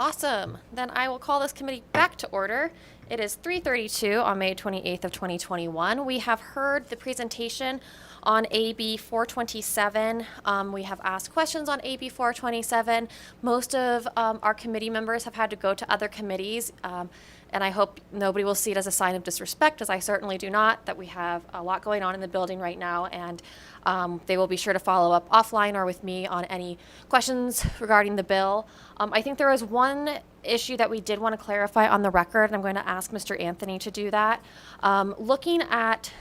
Awesome. Then I will call this committee back to order. It is 3:32 on May 28th of 2021. We have heard the presentation on AB 427. We have asked questions on AB 427. Most of our committee members have had to go to other committees, and I hope nobody will see it as a sign of disrespect, as I certainly do not, that we have a lot going on in the building right now, and they will be sure to follow up offline or with me on any questions regarding the bill. I think there was one issue that we did want to clarify on the record, and I'm going to ask Mr. Anthony to do that. Looking at,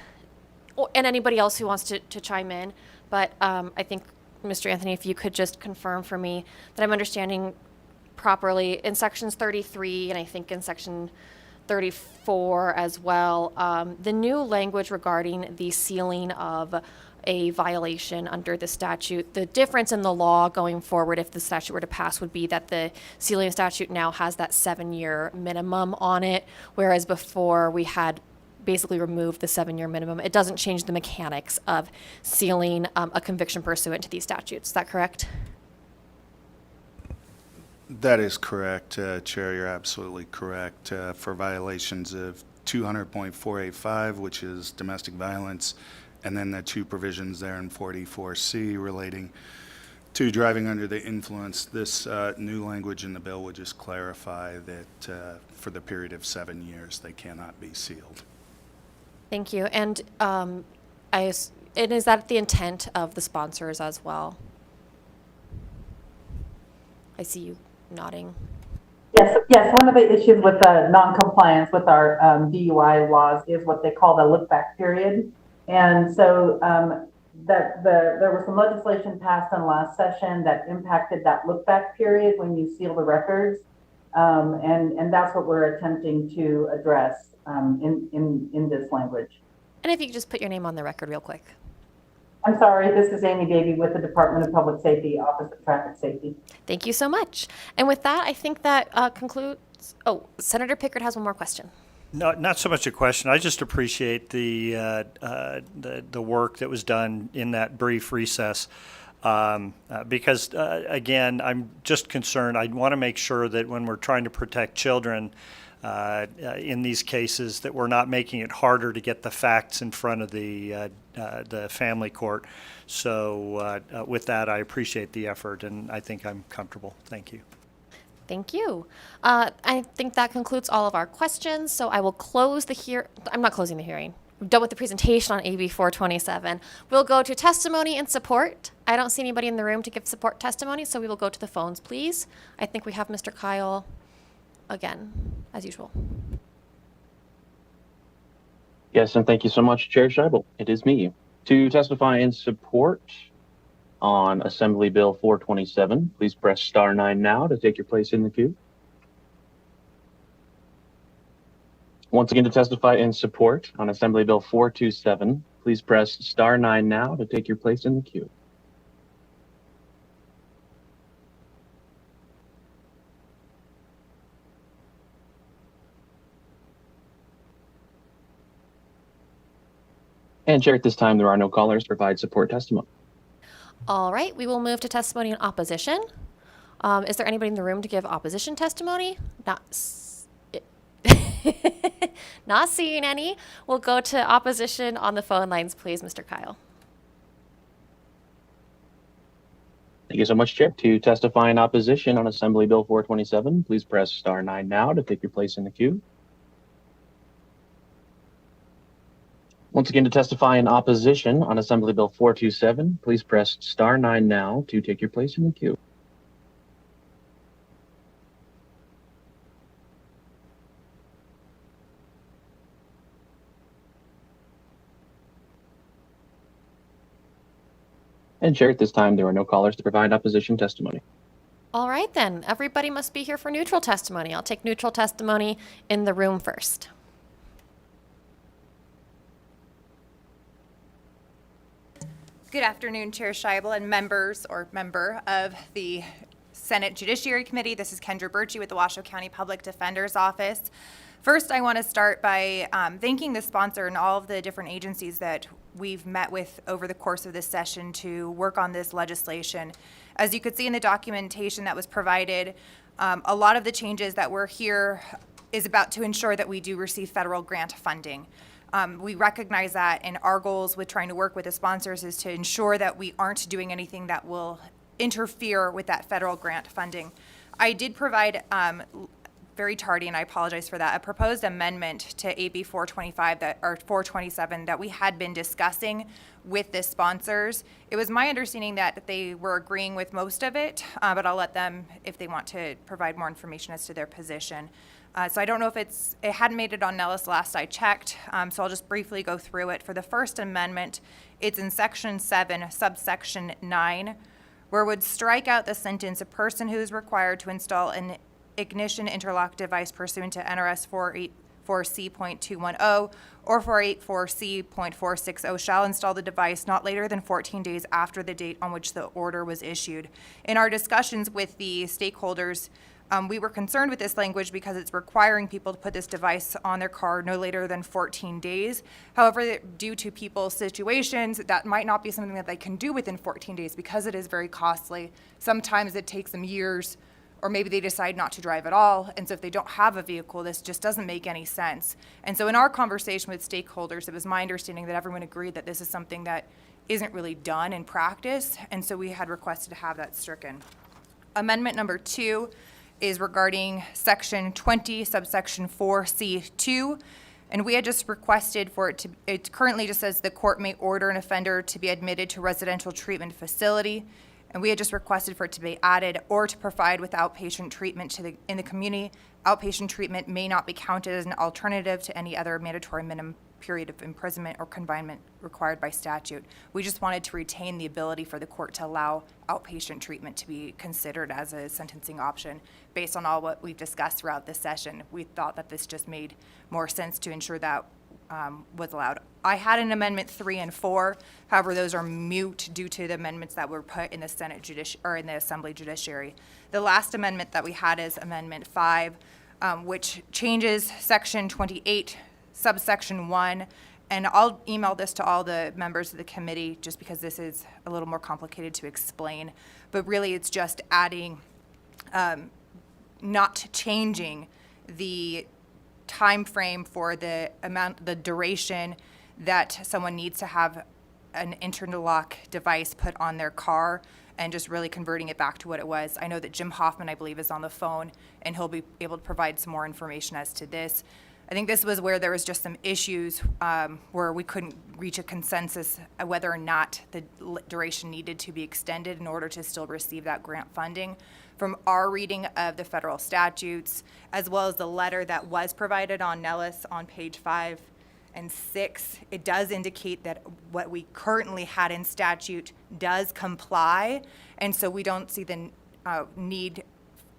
and anybody else who wants to chime in, but I think, Mr. Anthony, if you could just confirm for me that I'm understanding properly in sections 33 and I think in section 34 as well, the new language regarding the sealing of a violation under the statute. The difference in the law going forward, if the statute were to pass, would be that the sealing statute now has that 7-year minimum on it, whereas before we had basically removed the 7-year minimum. It doesn't change the mechanics of sealing a conviction pursuant to these statutes. Is that correct? That is correct, Chair. You're absolutely correct. For violations of 200.485, which is domestic violence, and then the two provisions there in 44C relating to driving under the influence, this new language in the bill would just clarify that for the period of 7 years, they cannot be sealed. Thank you. And and is that the intent of the sponsors as well? I see you nodding. Yes. One of the issues with the non-compliance with our DUI laws is what they call the look-back period. And so there was some legislation passed in last session that impacted that look-back period when you seal the records. And that's what we're attempting to address in this language. And if you could just put your name on the record real quick. I'm sorry, this is Amy Davey with the Department of Public Safety, Office of Traffic Safety. Thank you so much. And with that, I think that concludes. Oh, Senator Pickard has one more question. No, not so much a question. I just appreciate the work that was done in that brief recess. Because again, I'm just concerned. I want to make sure that when we're trying to protect children in these cases, that we're not making it harder to get the facts in front of the family court. So with that, I appreciate the effort, and I think I'm comfortable. Thank you. Thank you. I think that concludes all of our questions. So I will close the hearing. I'm not closing the hearing. I'm done with the presentation on AB 427. We'll go to testimony and support. I don't see anybody in the room to give support testimony, so we will go to the phones, please. I think we have Mr. Kyle again, as usual. Yes, and thank you so much, Chair Scheibel. It is me. To testify in support on Assembly Bill 427, please press *9 now to take your place in the queue. Once again, to testify in support on Assembly Bill 427, please press *9 now to take your place in the queue. And Chair, at this time, there are no callers to provide support testimony. All right, we will move to testimony in opposition. Is there anybody in the room to give opposition testimony? Not seeing any. We'll go to opposition on the phone lines, please, Mr. Kyle. Thank you so much, Chair. To testify in opposition on Assembly Bill 427, please press *9 now to take your place in the queue. Once again, to testify in opposition on Assembly Bill 427, please press *9 now to take your place in the queue. And Chair, at this time, there are no callers to provide opposition testimony. All right, then. Everybody must be here for neutral testimony. I'll take neutral testimony in the room first. Good afternoon, Chair Scheibel and members or member of the Senate Judiciary Committee. This is Kendra Birchie with the Washoe County Public Defender's Office. First, I want to start by thanking the sponsor and all of the different agencies that we've met with over the course of this session to work on this legislation. As you could see in the documentation that was provided, A lot of the changes that we're here is about to ensure that we do receive federal grant funding. We recognize that, and our goals with trying to work with the sponsors is to ensure that we aren't doing anything that will interfere with that federal grant funding. I did provide, very tardy, and I apologize for that, a proposed amendment to AB 425 or 427 that we had been discussing with the sponsors. It was my understanding that they were agreeing with most of it, but I'll let them, if they want to provide more information as to their position. So I don't know if it hadn't made it on Nellis last I checked, so I'll just briefly go through it. For the First Amendment, it's in Section 7, subsection 9, where it would strike out the sentence, "A person who is required to install an ignition interlock device pursuant to NRS 484C.210 or 484C.460 shall install the device not later than 14 days after the date on which the order was issued." In our discussions with the stakeholders, we were concerned with this language because it's requiring people to put this device on their car no later than 14 days. However, due to people's situations, that might not be something that they can do within 14 days because it is very costly. Sometimes it takes them years, or maybe they decide not to drive at all. And so if they don't have a vehicle, this just doesn't make any sense. And so in our conversation with stakeholders, it was my understanding that everyone agreed that this is something that isn't really done in practice. And so we had requested to have that stricken. Amendment number 2 is regarding Section 20, subsection 4C2. And we had just requested for it to, it currently just says the court may order an offender to be admitted to residential treatment facility. And we had just requested for it to be added or to provide with outpatient treatment in the community. Outpatient treatment may not be counted as an alternative to any other mandatory minimum period of imprisonment or confinement required by statute. We just wanted to retain the ability for the court to allow outpatient treatment to be considered as a sentencing option. Based on all what we've discussed throughout this session, we thought that this just made more sense to ensure that was allowed. I had an amendment 3 and 4. However, those are moot due to the amendments that were put in the in the Assembly Judiciary. The last amendment that we had is Amendment 5, which changes Section 28, subsection 1. And I'll email this to all the members of the committee just because this is a little more complicated to explain. But really, it's just adding, not changing the time frame for the duration that someone needs to have an interlock device put on their car, and just really converting it back to what it was. I know that Jim Hoffman, I believe, is on the phone, and he'll be able to provide some more information as to this. I think this was where there was just some issues where we couldn't reach a consensus whether or not the duration needed to be extended in order to still receive that grant funding. From our reading of the federal statutes, as well as the letter that was provided on Nellis on page 5 and 6, it does indicate that what we currently had in statute does comply, and so we don't see the need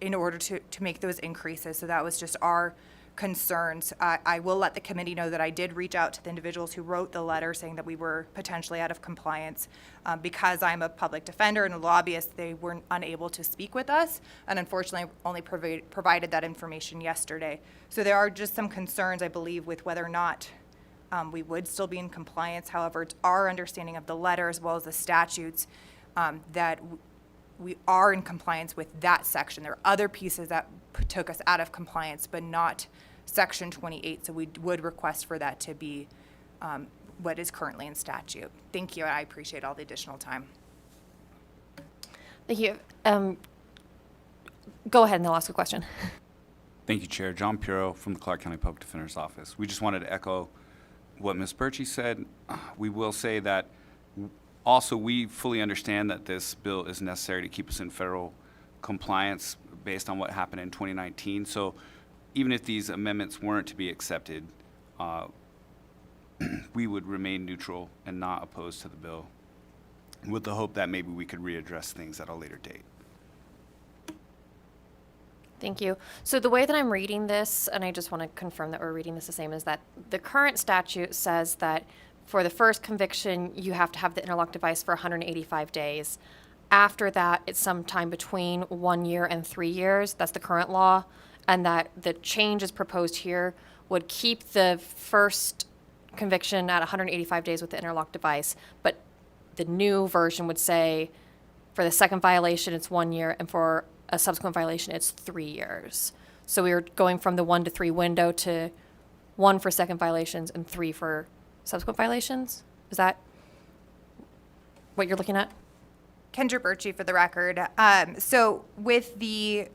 in order to make those increases. So that was just our concerns. I will let the committee know that I did reach out to the individuals who wrote the letter saying that we were potentially out of compliance. Because I'm a public defender and a lobbyist, they were unable to speak with us, and unfortunately only provided that information yesterday. So there are just some concerns, I believe, with whether or not we would still be in compliance. However, it's our understanding of the letter as well as the statutes that we are in compliance with that section. There are other pieces that took us out of compliance, but not Section 28. So we would request for that to be what is currently in statute. Thank you. I appreciate all the additional time. Thank you. Go ahead and they'll ask a question. Thank you, Chair. John Puro from the Clark County Public Defender's Office. We just wanted to echo what Ms. Birchie said. We will say that also we fully understand that this bill is necessary to keep us in federal compliance based on what happened in 2019. So even if these amendments weren't to be accepted, we would remain neutral and not opposed to the bill, with the hope that maybe we could readdress things at a later date. Thank you. So the way that I'm reading this, and I just want to confirm that we're reading this the same, is that the current statute says that for the first conviction, you have to have the interlock device for 185 days. After that, it's sometime between 1 year and 3 years. That's the current law. And that the changes proposed here would keep the first conviction at 185 days with the interlock device. But the new version would say for the second violation, it's 1 year, and for a subsequent violation, it's 3 years. So we were going from the 1 to 3 window to 1 for second violations and 3 for subsequent violations? Is that what you're looking at? Kendra Birchie for the record. So with the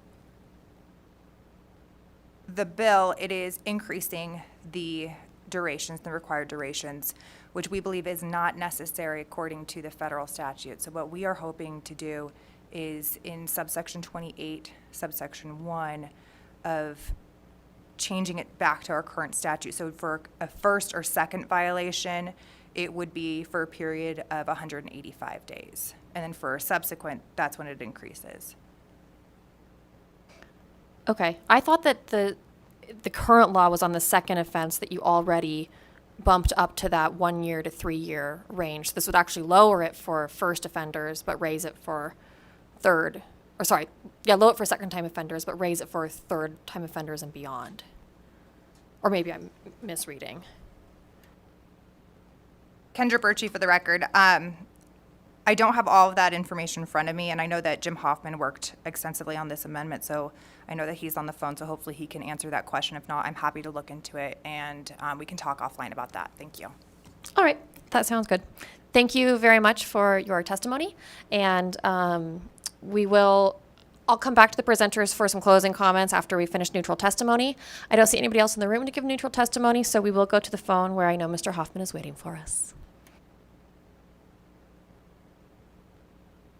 bill, it is increasing the durations, the required durations, which we believe is not necessary according to the federal statute. So what we are hoping to do is in subsection 28, subsection 1 of changing it back to our current statute. So for a first or second violation, it would be for a period of 185 days. And then for a subsequent, that's when it increases. Okay. I thought that the current law was on the second offense that you already bumped up to that 1 year to 3 year range. This would actually lower it for first offenders, but raise it for lower it for second time offenders, but raise it for third time offenders and beyond. Or maybe I'm misreading. Kendra Birchie for the record. I don't have all of that information in front of me, and I know that Jim Hoffman worked extensively on this amendment, so I know that he's on the phone, so hopefully he can answer that question. If not, I'm happy to look into it, and we can talk offline about that. Thank you. All right. That sounds good. Thank you very much for your testimony. And I'll come back to the presenters for some closing comments after we finish neutral testimony. I don't see anybody else in the room to give neutral testimony, so we will go to the phone where I know Mr. Hoffman is waiting for us.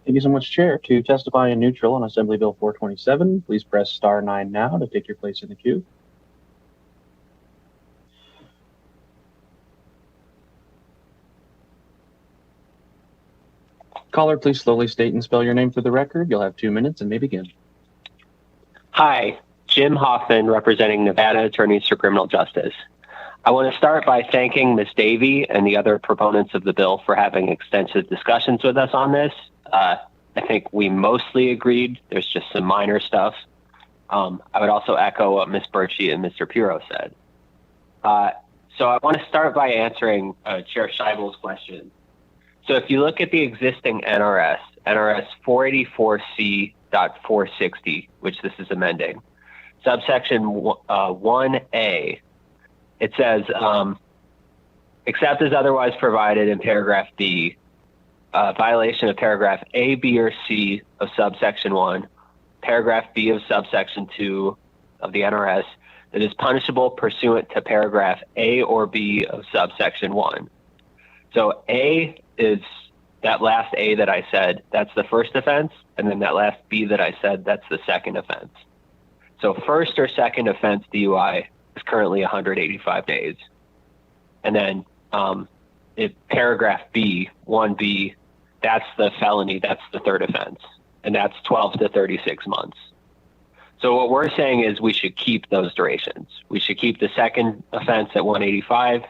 Thank you so much, Chair. To testify in neutral on Assembly Bill 427, please press star 9 now to take your place in the queue. Caller, please slowly state and spell your name for the record. You'll have 2 minutes and may begin. Hi, Jim Hoffman, representing Nevada Attorneys for Criminal Justice. I want to start by thanking Ms. Davey and the other proponents of the bill for having extensive discussions with us on this. I think we mostly agreed. There's just some minor stuff. I would also echo what Ms. Birchie and Mr. Pirro said. So I want to start by answering Chair Scheibel's question. So if you look at the existing NRS 484C.460, which this is amending, subsection 1A, it says, except as otherwise provided in paragraph B, violation of paragraph A, B, or C of subsection 1, paragraph B of subsection 2 of the NRS that is punishable pursuant to paragraph A or B of subsection 1. So A is that last A that I said, that's the first offense, and then that last B that I said, that's the second offense. So first or second offense DUI is currently 185 days. And then if paragraph B, 1B, that's the felony, that's the third offense, and that's 12 to 36 months. So what we're saying is we should keep those durations. We should keep the second offense at 185,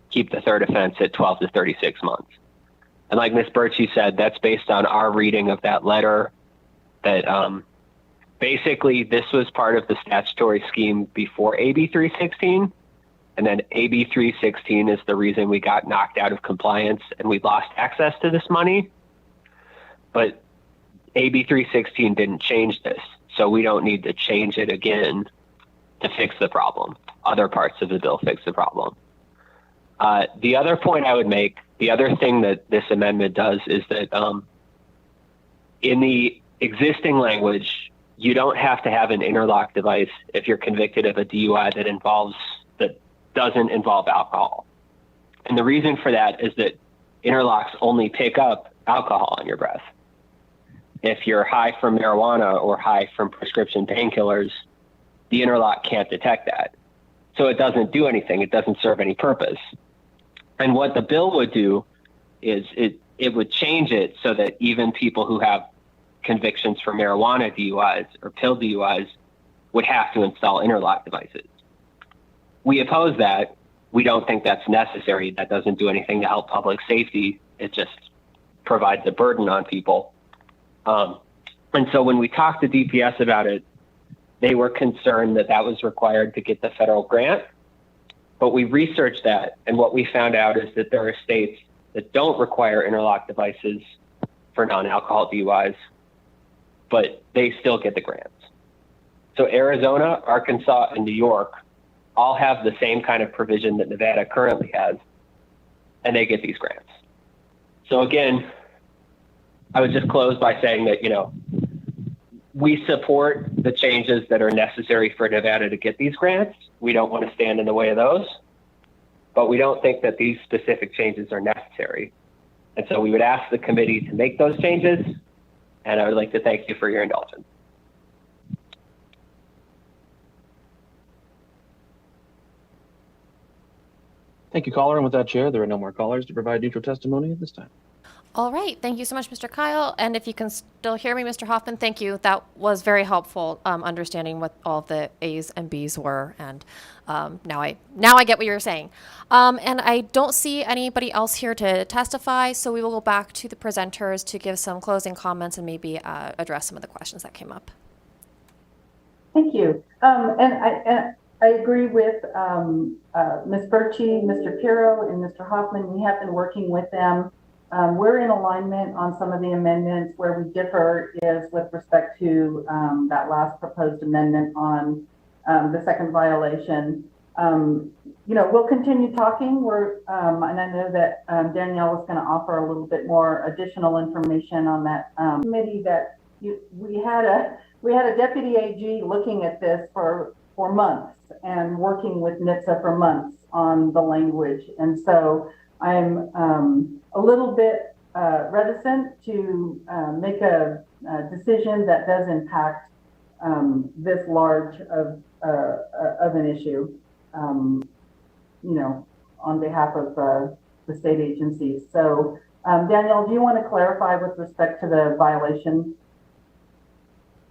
keep the third offense at 12 to 36 months. And like Ms. Birchie said, that's based on our reading of that letter that basically this was part of the statutory scheme before AB 316. And then AB 316 is the reason we got knocked out of compliance and we lost access to this money. But AB 316 didn't change this. So we don't need to change it again to fix the problem. Other parts of the bill fix the problem. The other point I would make, the other thing that this amendment does is that in the existing language, you don't have to have an interlock device if you're convicted of a DUI that doesn't involve alcohol. And the reason for that is that interlocks only pick up alcohol on your breath. If you're high from marijuana or high from prescription painkillers, the interlock can't detect that. So it doesn't do anything. It doesn't serve any purpose. And what the bill would do is it would change it so that even people who have convictions for marijuana DUIs or pill DUIs would have to install interlock devices. We oppose that. We don't think that's necessary. That doesn't do anything to help public safety. It just provides a burden on people. And so when we talked to DPS about it, they were concerned that that was required to get the federal grant. But we researched that, and what we found out is that there are states that don't require interlock devices for non-alcohol DUIs. but they still get the grants. So Arizona, Arkansas, and New York all have the same kind of provision that Nevada currently has, and they get these grants. So again, I would just close by saying that, we support the changes that are necessary for Nevada to get these grants. We don't want to stand in the way of those, but we don't think that these specific changes are necessary. And so we would ask the committee to make those changes, and I would like to thank you for your indulgence. Thank you, caller. And with that, Chair, there are no more callers to provide neutral testimony at this time. All right. Thank you so much, Mr. Kyle. And if you can still hear me, Mr. Hoffman, thank you. That was very helpful, understanding what all of the A's and B's were. And now I get what you were saying. And I don't see anybody else here to testify, so we will go back to the presenters to give some closing comments and maybe address some of the questions that came up. Thank you. And I agree with Ms. Birchie, Mr. Pirro, and Mr. Hoffman. We have been working with them. We're in alignment on some of the amendments. Where we differ is with respect to that last proposed amendment on the second violation. We'll continue talking. And I know that Danielle was going to offer a little bit more additional information on that committee. That we had a deputy AG looking at this for months and working with NHTSA for months on the language, and so I'm a little bit reticent to make a decision that does impact this large of an issue, on behalf of the state agencies. So, Danielle, do you want to clarify with respect to the violation?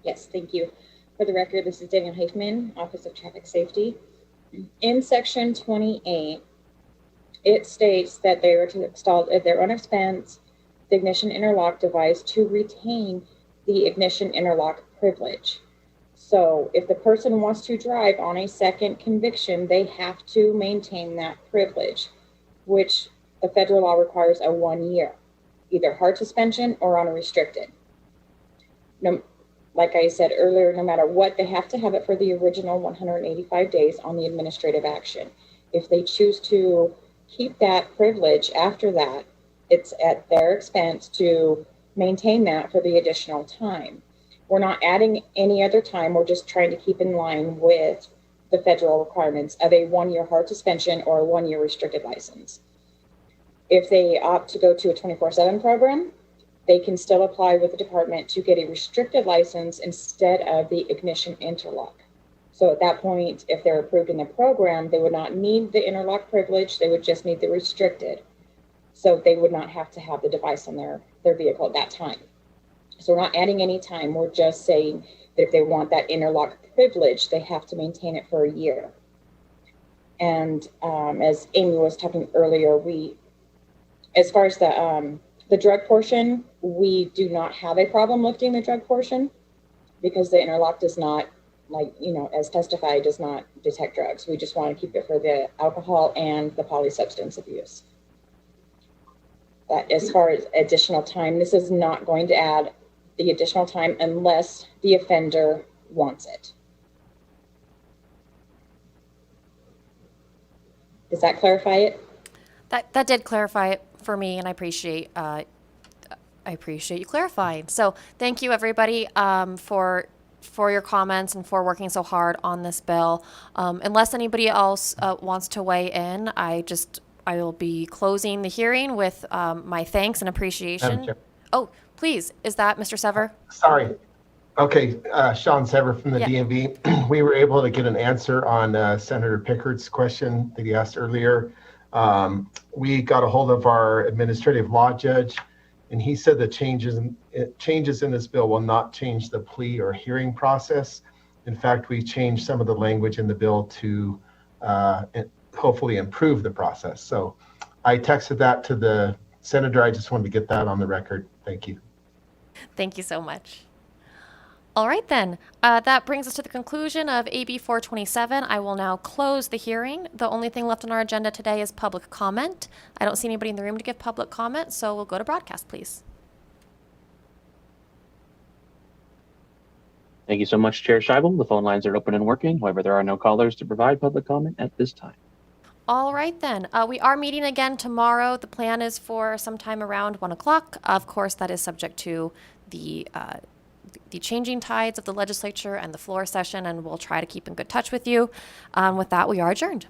Yes, thank you. For the record, this is Danielle Haifman, Office of Traffic Safety. In Section 28, it states that they are to install at their own expense the ignition interlock device to retain the ignition interlock privilege. So if the person wants to drive on a second conviction, they have to maintain that privilege, which the federal law requires a 1 year, either hard suspension or on a restricted. No, like I said earlier, no matter what, they have to have it for the original 185 days on the administrative action. If they choose to keep that privilege after that, it's at their expense to maintain that for the additional time. We're not adding any other time. We're just trying to keep in line with the federal requirements of a 1 year hard suspension or a 1 year restricted license. If they opt to go to a 24/7 program, they can still apply with the department to get a restricted license instead of the ignition interlock. So at that point, if they're approved in the program, they would not need the interlock privilege. They would just need the restricted. So they would not have to have the device on their vehicle at that time. So we're not adding any time. We're just saying that if they want that interlock privilege, they have to maintain it for a year. And as Amy was talking earlier, as far as the drug portion, we do not have a problem lifting the drug portion because the interlock does not, as testified, does not detect drugs. We just want to keep it for the alcohol and the polysubstance abuse. But as far as additional time, this is not going to add the additional time unless the offender wants it. Does that clarify it? That did clarify it for me, and I appreciate you clarifying. So thank you, everybody, for your comments and for working so hard on this bill. Unless anybody else wants to weigh in, I will be closing the hearing with my thanks and appreciation. Oh, please, is that Mr. Sever? Sorry. Okay, Sean Sever from the DMV. We were able to get an answer on Senator Pickard's question that he asked earlier. We got a hold of our administrative law judge, and he said the changes in this bill will not change the plea or hearing process. In fact, we changed some of the language in the bill to hopefully improve the process. So I texted that to the senator. I just wanted to get that on the record. Thank you. Thank you so much. All right, then. That brings us to the conclusion of AB 427. I will now close the hearing. The only thing left on our agenda today is public comment. I don't see anybody in the room to give public comment, so we'll go to broadcast, please. Thank you so much, Chair Scheibel. The phone lines are open and working. However, there are no callers to provide public comment at this time. All right, then. We are meeting again tomorrow. The plan is for sometime around 1 o'clock. Of course, that is subject to the changing tides of the legislature and the floor session, and we'll try to keep in good touch with you. With that, we are adjourned.